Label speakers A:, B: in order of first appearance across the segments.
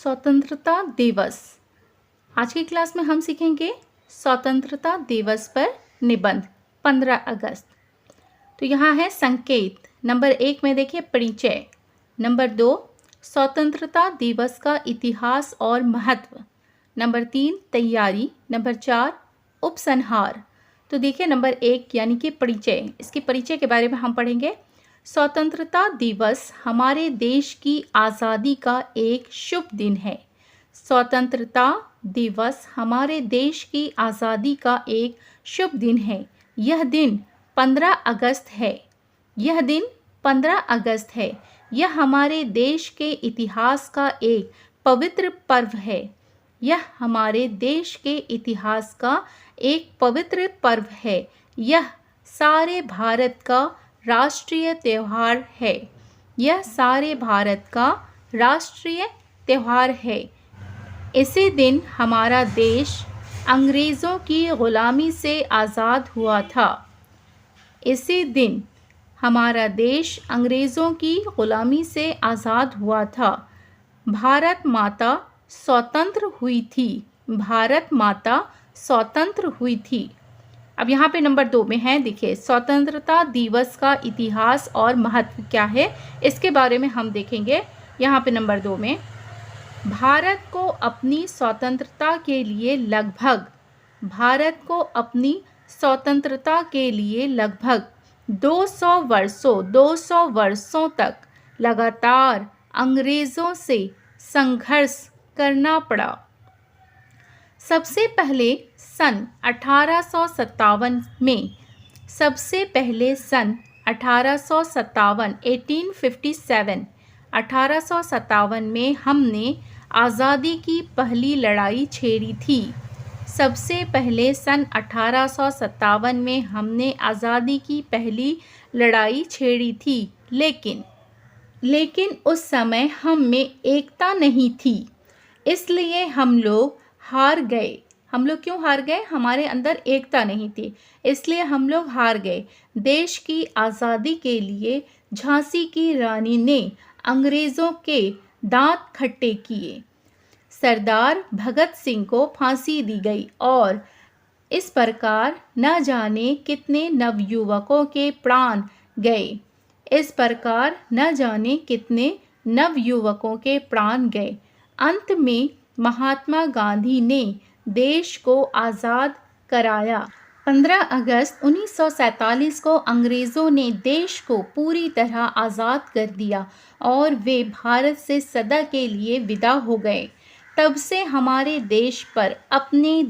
A: स्वतंत्रता दिवस। आज की क्लास में हम सीखेंगे स्वतंत्रता दिवस पर निबंध 15 अगस्त। तो यहाँ है संकेत। नंबर 1 में देखिए परिचय। नंबर 2 स्वतंत्रता दिवस का इतिहास और महत्व। नंबर 3 तैयारी। नंबर 4 उपसंहार। तो देखिए नंबर 1 यानी कि परिचय, इसके परिचय के बारे में हम पढ़ेंगे। स्वतंत्रता दिवस हमारे देश की आज़ादी का एक शुभ दिन है। स्वतंत्रता दिवस हमारे देश की आज़ादी का एक शुभ दिन है। यह दिन 15 अगस्त है। यह दिन 15 अगस्त है। यह हमारे देश के इतिहास का एक पवित्र पर्व है। यह हमारे देश के इतिहास का एक पवित्र पर्व है। यह सारे भारत का राष्ट्रीय त्यौहार है। यह सारे भारत का राष्ट्रीय त्यौहार है। इसी दिन हमारा देश अंग्रेज़ों की ग़ुलामी से आज़ाद हुआ था। इसी दिन हमारा देश अंग्रेज़ों की ग़ुलामी से आज़ाद हुआ था। भारत माता स्वतंत्र हुई थी। भारत माता स्वतंत्र हुई थी। अब यहाँ पे नंबर 2 में है, देखिए स्वतंत्रता दिवस का इतिहास और महत्व क्या है, इसके बारे में हम देखेंगे। यहाँ पे नंबर 2 में भारत को अपनी स्वतंत्रता के लिए लगभग 200 वर्षों तक लगातार अंग्रेज़ों से संघर्ष करना पड़ा। सबसे पहले सन 1857 में 1857 में हमने आज़ादी की पहली लड़ाई छेड़ी थी। सबसे पहले सन 1857 में हमने आज़ादी की पहली लड़ाई छेड़ी थी, लेकिन उस समय हम में एकता नहीं थी, इसलिए हम लोग हार गए। हम लोग क्यों हार गए? हमारे अंदर एकता नहीं थी, इसलिए हम लोग हार गए। देश की आज़ादी के लिए झांसी की रानी ने अंग्रेज़ों के दांत खट्टे किए। सरदार भगत सिंह को फांसी दी गई और इस प्रकार न जाने कितने नवयुवकों के प्राण गए। अंत में महात्मा गांधी ने देश को आज़ाद कराया। 15 अगस्त 1947 को अंग्रेज़ों ने देश को पूरी तरह आज़ाद कर दिया और वे भारत से सदा के लिए विदा हो गए। तब से हमारे देश पर अपने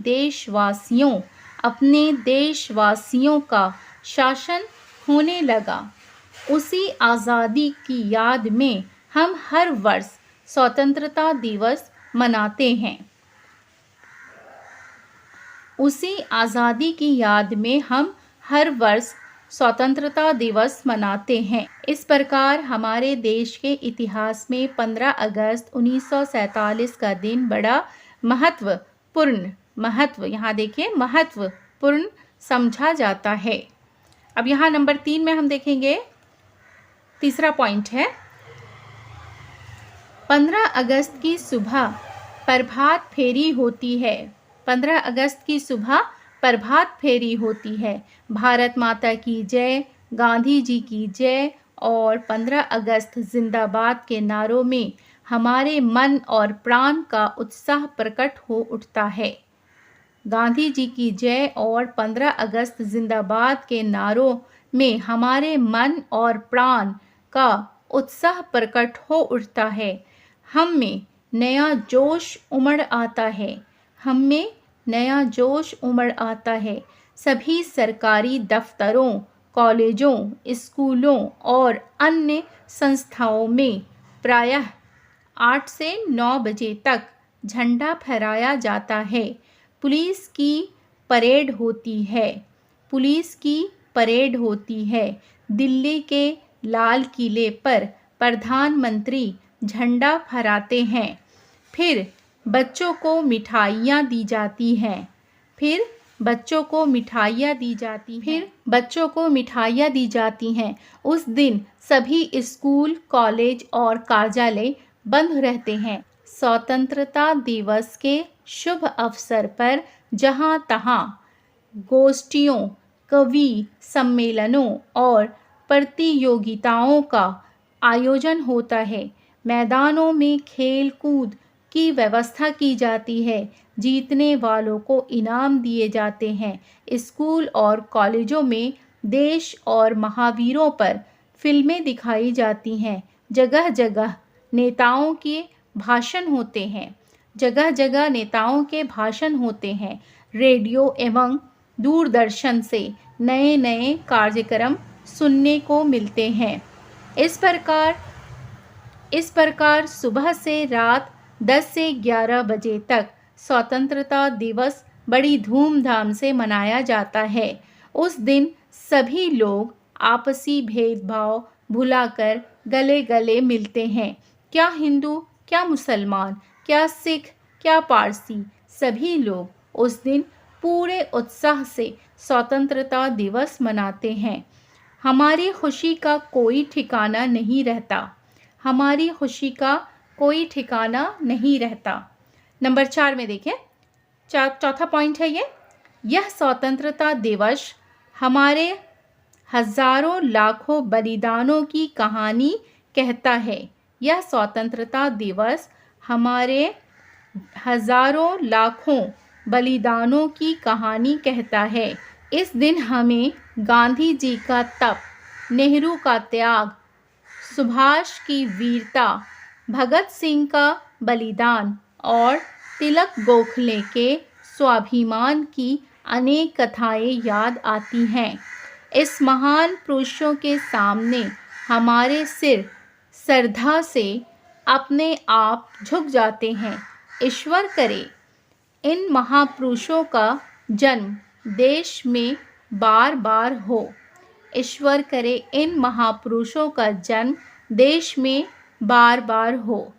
A: देशवासियों का शासन होने लगा। उसी आज़ादी की याद में हम हर वर्ष स्वतंत्रता दिवस मनाते हैं। इस प्रकार हमारे देश के इतिहास में 15 अगस्त 1947 का दिन बड़ा महत्वपूर्ण समझा जाता है। अब यहाँ नंबर 3 में हम देखेंगे, तीसरा पॉइंट है 15 अगस्त की सुबह प्रभात फेरी होती है। 15 अगस्त की सुबह प्रभात फेरी होती है। भारत माता की जय, गांधी जी की जय और 15 अगस्त जिंदाबाद के नारों में हमारे मन और प्राण का उत्साह प्रकट हो उठता है। गांधी जी की जय और 15 अगस्त जिंदाबाद के नारों में हमारे मन और प्राण का उत्साह प्रकट हो उठता है। हम में नया जोश उमड़ आता है। सभी सरकारी दफ्तरों, कॉलेजों, स्कूलों और अन्य संस्थाओं में प्रायः 8 से 9 बजे तक झंडा फहराया जाता है। पुलिस की परेड होती है। दिल्ली के लाल किले पर प्रधानमंत्री झंडा फहराते हैं। फिर बच्चों को मिठाइयाँ दी जाती हैं। उस दिन सभी स्कूल, कॉलेज और कार्यालय बंद रहते हैं। स्वतंत्रता दिवस के शुभ अवसर पर जहाँ तहाँ गोष्ठियों, कवि सम्मेलनों और प्रतियोगिताओं का आयोजन होता है। मैदानों में खेल कूद की व्यवस्था की जाती है। जीतने वालों को इनाम दिए जाते हैं। स्कूल और कॉलेजों में देश और महावीरों पर फिल्में दिखाई जाती हैं। जगह जगह नेताओं के भाषण होते हैं। जगह जगह नेताओं के भाषण होते हैं। रेडियो एवं दूरदर्शन से नए नए कार्यक्रम सुनने को मिलते हैं। इस प्रकार सुबह से रात 10 से 11 बजे तक स्वतंत्रता दिवस बड़ी धूमधाम से मनाया जाता है। उस दिन सभी लोग आपसी भेदभाव भुलाकर गले गले मिलते हैं। क्या हिंदू, क्या मुसलमान, क्या सिख, क्या पारसी, सभी लोग उस दिन पूरे उत्साह से स्वतंत्रता दिवस मनाते हैं। हमारी खुशी का कोई ठिकाना नहीं रहता। हमारी खुशी का कोई ठिकाना नहीं रहता। नंबर 4 में देखें, चौथा पॉइंट है यह स्वतंत्रता दिवस हमारे हजारों लाखों बलिदानों की कहानी कहता है। यह स्वतंत्रता दिवस हमारे हजारों लाखों बलिदानों की कहानी कहता है। इस दिन हमें गांधी जी का तप, नेहरू का त्याग, सुभाष की वीरता, भगत सिंह का बलिदान और तिलक गोखले के स्वाभिमान की अनेक कथाएं याद आती हैं। इस महान पुरुषों के सामने हमारे सिर श्रद्धा से अपने आप झुक जाते हैं। ईश्वर करे इन महापुरुषों का जन्म देश में बार बार हो। ईश्वर करे इन महापुरुषों का जन्म देश में बार बार हो।